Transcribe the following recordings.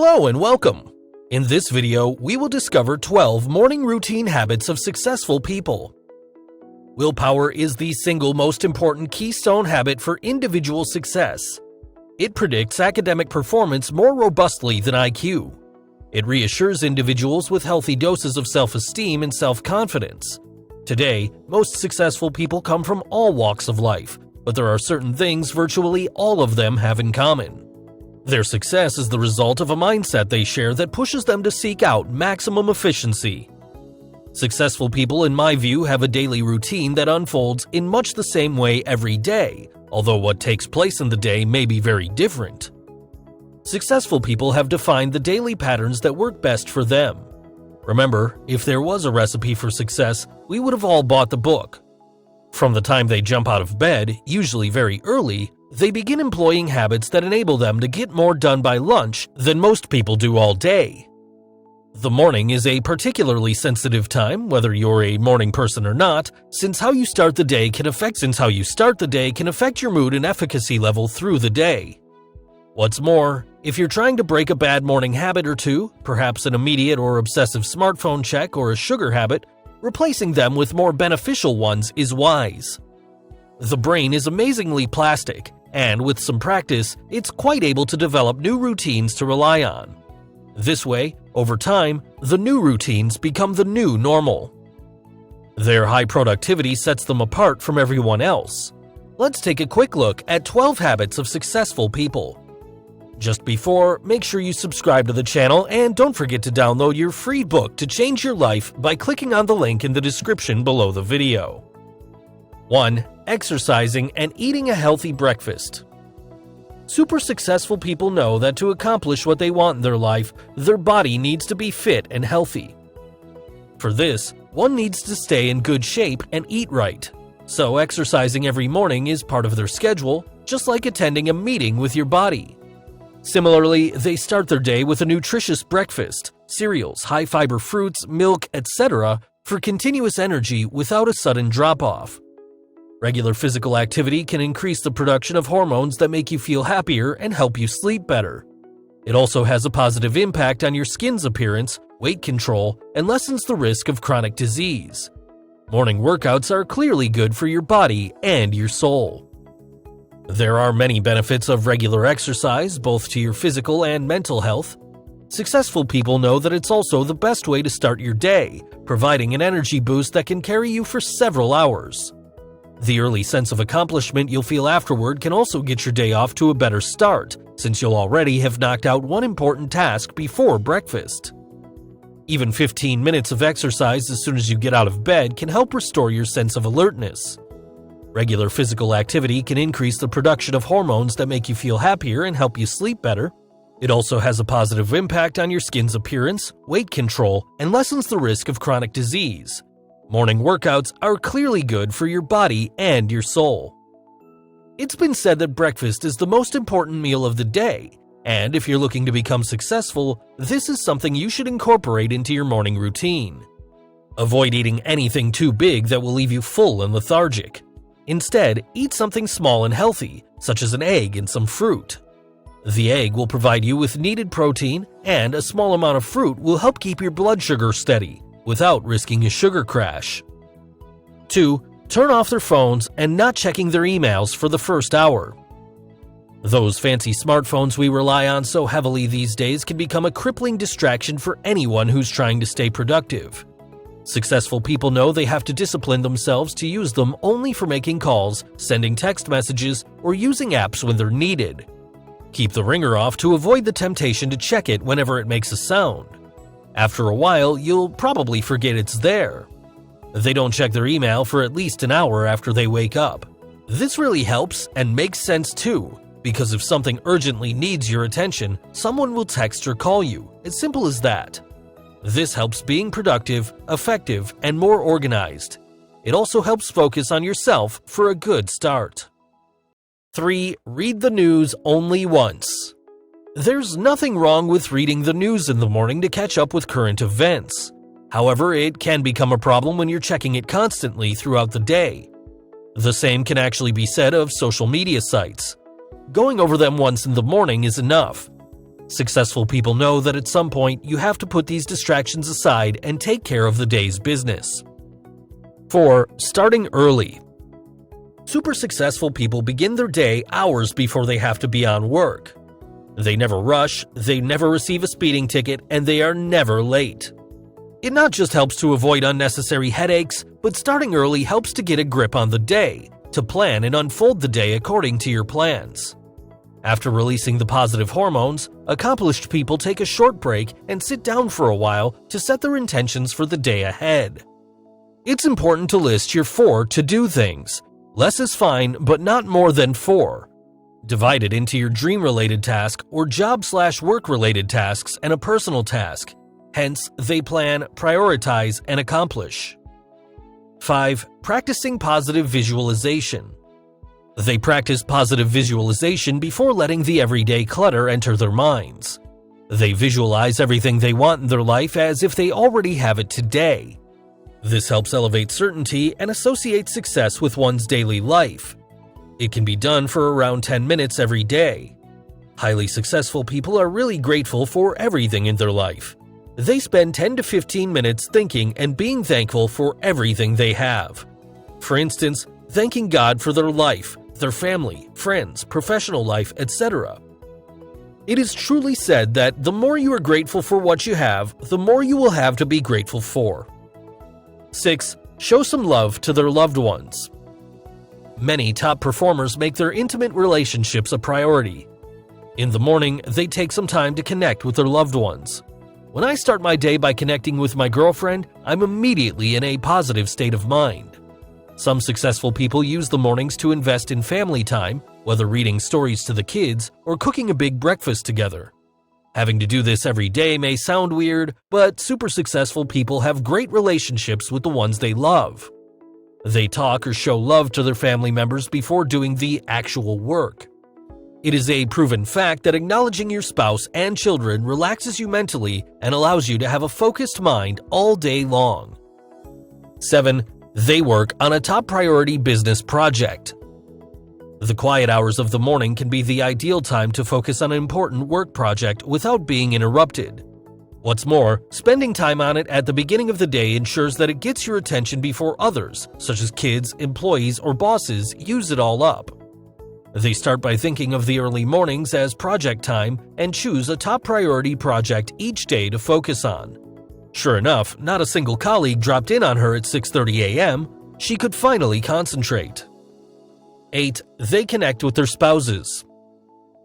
Hello and welcome! In this video, we will discover 12 morning routine habits of successful people. Willpower is the single most important keystone habit for individual success. It predicts academic performance more robustly than IQ. It reassures individuals with healthy doses of self-esteem and self-confidence. Today, most successful people come from all walks of life, but there are certain things virtually all of them have in common. Their success is the result of a mindset they share that pushes them to seek out maximum efficiency. Successful people, in my view, have a daily routine that unfolds in much the same way every day, although what takes place in the day may be very different. Successful people have defined the daily patterns that work best for them. Remember, if there was a recipe for success, we would have all bought the book. From the time they jump out of bed, usually very early, they begin employing habits that enable them to get more done by lunch than most people do all day. The morning is a particularly sensitive time, whether you're a morning person or not, since how you start the day can affect your mood and efficacy level through the day. What's more, if you're trying to break a bad morning habit or two, perhaps an immediate or obsessive smartphone check or a sugar habit, replacing them with more beneficial ones is wise. The brain is amazingly plastic, and with some practice, it's quite able to develop new routines to rely on. This way, over time, the new routines become the new normal. Their high productivity sets them apart from everyone else. Let's take a quick look at 12 habits of successful people. Just before, make sure you subscribe to the channel and don't forget to download your free book to change your life by clicking on the link in the description below the video. 1. Exercising and eating a healthy breakfast. Super successful people know that to accomplish what they want in their life, their body needs to be fit and healthy. For this, one needs to stay in good shape and eat right. So exercising every morning is part of their schedule, just like attending a meeting with your body. Similarly, they start their day with a nutritious breakfast, cereals, high-fiber fruits, milk, etc. for continuous energy without a sudden drop-off. Regular physical activity can increase the production of hormones that make you feel happier and help you sleep better. It also has a positive impact on your skin's appearance, weight control, and lessens the risk of chronic disease. Morning workouts are clearly good for your body and your soul. There are many benefits of regular exercise, both to your physical and mental health. Successful people know that it's also the best way to start your day, providing an energy boost that can carry you for several hours. The early sense of accomplishment you'll feel afterward can also get your day off to a better start, since you'll already have knocked out one important task before breakfast. Even 15 minutes of exercise as soon as you get out of bed can help restore your sense of alertness. Regular physical activity can increase the production of hormones that make you feel happier and help you sleep better. It also has a positive impact on your skin's appearance, weight control, and lessens the risk of chronic disease. Morning workouts are clearly good for your body and your soul. It's been said that breakfast is the most important meal of the day, and if you're looking to become successful, this is something you should incorporate into your morning routine. Avoid eating anything too big that will leave you full and lethargic. Instead, eat something small and healthy, such as an egg and some fruit. The egg will provide you with needed protein, and a small amount of fruit will help keep your blood sugar steady, without risking a sugar crash. 2. Turn off their phones and not checking their emails for the first hour. Those fancy smartphones we rely on so heavily these days can become a crippling distraction for anyone who's trying to stay productive. Successful people know they have to discipline themselves to use them only for making calls, sending text messages, or using apps when they're needed. Keep the ringer off to avoid the temptation to check it whenever it makes a sound. After a while, you'll probably forget it's there. They don't check their email for at least an hour after they wake up. This really helps and makes sense too, because if something urgently needs your attention, someone will text or call you, as simple as that. This helps being productive, effective, and more organized. It also helps focus on yourself for a good start. 3. Read the news only once. There's nothing wrong with reading the news in the morning to catch up with current events. However, it can become a problem when you're checking it constantly throughout the day. The same can actually be said of social media sites. Going over them once in the morning is enough. Successful people know that at some point you have to put these distractions aside and take care of the day's business. 4. Starting early. Super successful people begin their day hours before they have to be on work. They never rush, they never receive a speeding ticket, and they are never late. It not just helps to avoid unnecessary headaches, but starting early helps to get a grip on the day, to plan and unfold the day according to your plans. After releasing the positive hormones, accomplished people take a short break and sit down for a while to set their intentions for the day ahead. It's important to list your 4 to-do things. Less is fine, but not more than 4. Divide it into your dream-related task or job/work-related tasks and a personal task. Hence, they plan, prioritize, and accomplish. 5. Practicing positive visualization. They practice positive visualization before letting the everyday clutter enter their minds. They visualize everything they want in their life as if they already have it today. This helps elevate certainty and associate success with one's daily life. It can be done for around 10 minutes every day. Highly successful people are really grateful for everything in their life. They spend 10 to 15 minutes thinking and being thankful for everything they have. For instance, thanking God for their life, their family, friends, professional life, etc. It is truly said that the more you are grateful for what you have, the more you will have to be grateful for. 6. Show some love to their loved ones. Many top performers make their intimate relationships a priority. In the morning, they take some time to connect with their loved ones. When I start my day by connecting with my girlfriend, I'm immediately in a positive state of mind. Some successful people use the mornings to invest in family time, whether reading stories to the kids or cooking a big breakfast together. Having to do this every day may sound weird, but super successful people have great relationships with the ones they love. They talk or show love to their family members before doing the actual work. It is a proven fact that acknowledging your spouse and children relaxes you mentally and allows you to have a focused mind all day long. 7. They work on a top priority business project. The quiet hours of the morning can be the ideal time to focus on an important work project without being interrupted. What's more, spending time on it at the beginning of the day ensures that it gets your attention before others, such as kids, employees, or bosses, use it all up. They start by thinking of the early mornings as project time and choose a top priority project each day to focus on. Sure enough, not a single colleague dropped in on her at 6:30 a.m. She could finally concentrate. 8. They connect with their spouses.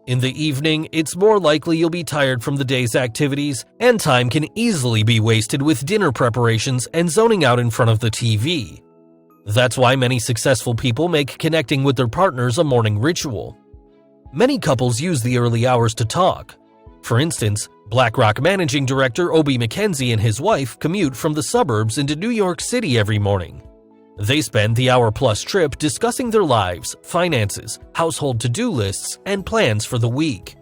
In the evening, it's more likely you'll be tired from the day's activities, and time can easily be wasted with dinner preparations and zoning out in front of the TV. That's why many successful people make connecting with their partners a morning ritual. Many couples use the early hours to talk. For instance, BlackRock Managing Director Obie McKenzie and his wife commute from the suburbs into New York City every morning. They spend the hour-plus trip discussing their lives, finances, household to-do lists, and plans for the week.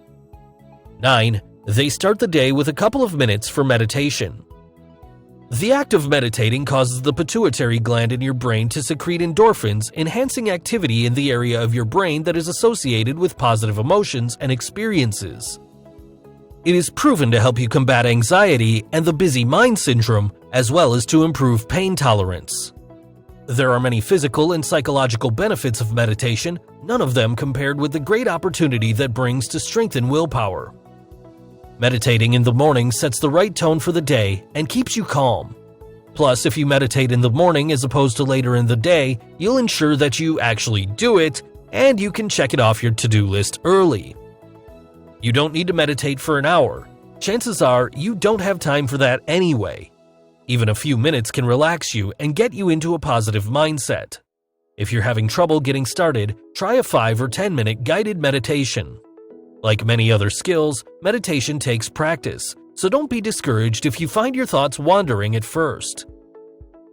9. They start the day with a couple of minutes for meditation. The act of meditating causes the pituitary gland in your brain to secrete endorphins, enhancing activity in the area of your brain that is associated with positive emotions and experiences. It is proven to help you combat anxiety and the busy mind syndrome, as well as to improve pain tolerance. There are many physical and psychological benefits of meditation, none of them compared with the great opportunity that brings to strengthen willpower. Meditating in the morning sets the right tone for the day and keeps you calm. Plus, if you meditate in the morning as opposed to later in the day, you'll ensure that you actually do it, and you can check it off your to-do list early. You don't need to meditate for an hour. Chances are you don't have time for that anyway. Even a few minutes can relax you and get you into a positive mindset. If you're having trouble getting started, try a 5 or 10 minute guided meditation. Like many other skills, meditation takes practice, so don't be discouraged if you find your thoughts wandering at first.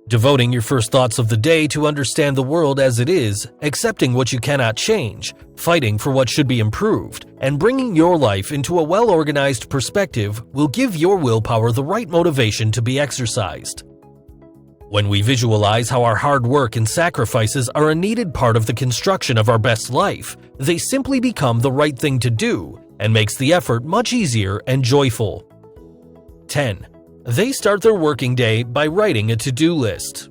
Devoting your first thoughts of the day to understand the world as it is, accepting what you cannot change, fighting for what should be improved, and bringing your life into a well-organized perspective will give your willpower the right motivation to be exercised. When we visualize how our hard work and sacrifices are a needed part of the construction of our best life, they simply become the right thing to do, and makes the effort much easier and joyful. 10. They start their working day by writing a to-do list.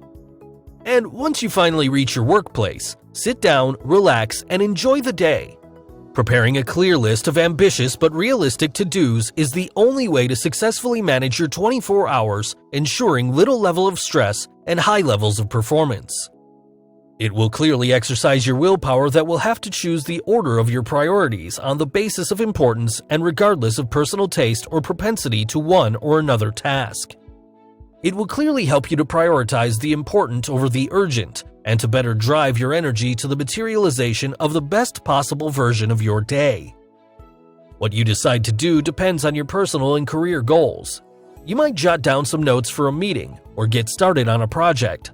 And once you finally reach your workplace, sit down, relax, and enjoy the day. Preparing a clear list of ambitious but realistic to-dos is the only way to successfully manage your 24 hours, ensuring little level of stress and high levels of performance. It will clearly exercise your willpower that will have to choose the order of your priorities on the basis of importance and regardless of personal taste or propensity to one or another task. It will clearly help you to prioritize the important over the urgent and to better drive your energy to the materialization of the best possible version of your day. What you decide to do depends on your personal and career goals. You might jot down some notes for a meeting or get started on a project.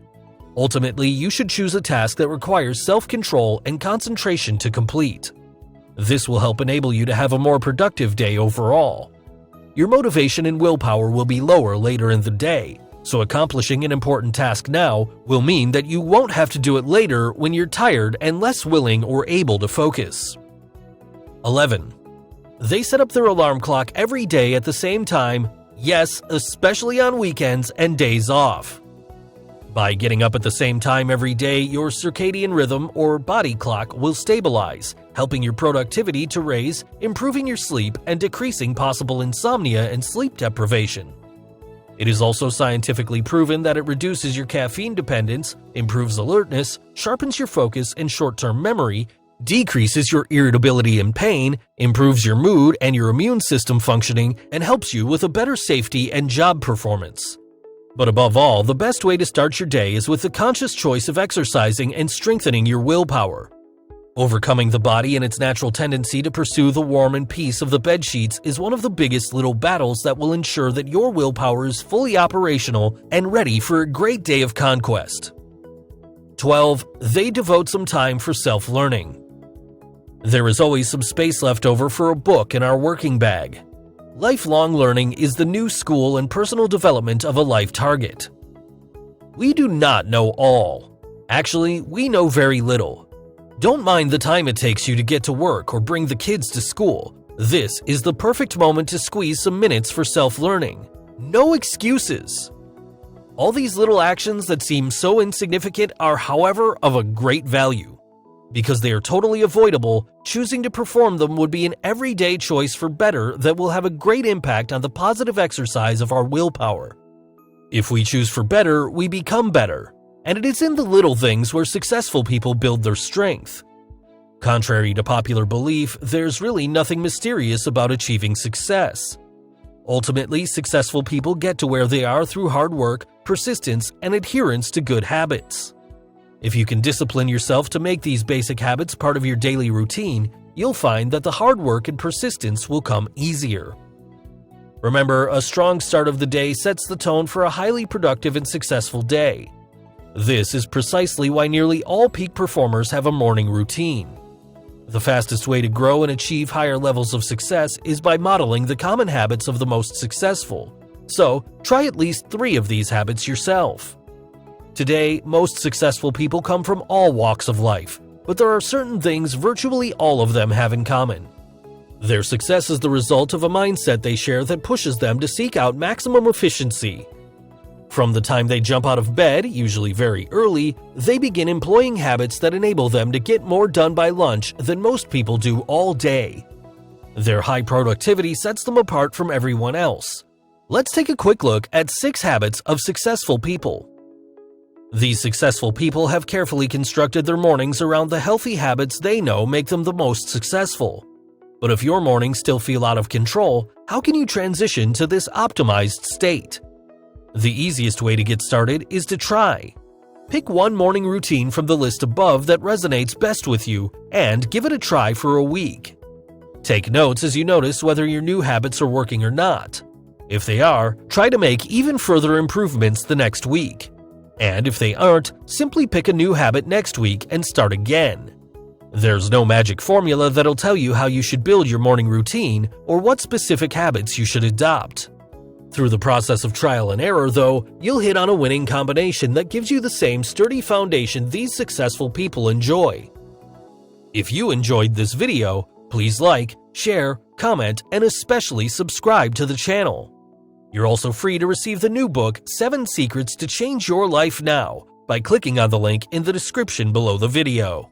Ultimately, you should choose a task that requires self-control and concentration to complete. This will help enable you to have a more productive day overall. Your motivation and willpower will be lower later in the day, so accomplishing an important task now will mean that you won't have to do it later when you're tired and less willing or able to focus. 11. They set up their alarm clock every day at the same time, yes, especially on weekends and days off. By getting up at the same time every day, your circadian rhythm or body clock will stabilize, helping your productivity to raise, improving your sleep, and decreasing possible insomnia and sleep deprivation. It is also scientifically proven that it reduces your caffeine dependence, improves alertness, sharpens your focus and short-term memory, decreases your irritability and pain, improves your mood and your immune system functioning, and helps you with a better safety and job performance. But above all, the best way to start your day is with the conscious choice of exercising and strengthening your willpower. Overcoming the body and its natural tendency to pursue the warmth and peace of the bedsheets is one of the biggest little battles that will ensure that your willpower is fully operational and ready for a great day of conquest. 12. They devote some time for self-learning. There is always some space left over for a book in our working bag. Lifelong learning is the new school and personal development of a life target. We do not know all. Actually, we know very little. Don't mind the time it takes you to get to work or bring the kids to school. This is the perfect moment to squeeze some minutes for self-learning. No excuses. All these little actions that seem so insignificant are, however, of a great value. Because they are totally avoidable, choosing to perform them would be an everyday choice for better that will have a great impact on the positive exercise of our willpower. If we choose for better, we become better, and it is in the little things where successful people build their strength. Contrary to popular belief, there's really nothing mysterious about achieving success. Ultimately, successful people get to where they are through hard work, persistence, and adherence to good habits. If you can discipline yourself to make these basic habits part of your daily routine, you'll find that the hard work and persistence will come easier. Remember, a strong start of the day sets the tone for a highly productive and successful day. This is precisely why nearly all peak performers have a morning routine. The fastest way to grow and achieve higher levels of success is by modeling the common habits of the most successful. So, try at least 3 of these habits yourself. Today, most successful people come from all walks of life, but there are certain things virtually all of them have in common. Their success is the result of a mindset they share that pushes them to seek out maximum efficiency. From the time they jump out of bed, usually very early, they begin employing habits that enable them to get more done by lunch than most people do all day. Their high productivity sets them apart from everyone else. Let's take a quick look at 6 habits of successful people. These successful people have carefully constructed their mornings around the healthy habits they know make them the most successful. But if your mornings still feel out of control, how can you transition to this optimized state? The easiest way to get started is to try. Pick one morning routine from the list above that resonates best with you and give it a try for a week. Take notes as you notice whether your new habits are working or not. If they are, try to make even further improvements the next week. And if they aren't, simply pick a new habit next week and start again. There's no magic formula that'll tell you how you should build your morning routine or what specific habits you should adopt. Through the process of trial and error, though, you'll hit on a winning combination that gives you the same sturdy foundation these successful people enjoy. If you enjoyed this video, please like, share, comment, and especially subscribe to the channel. You're also free to receive the new book, 7 Secrets to Change Your Life Now, by clicking on the link in the description below the video.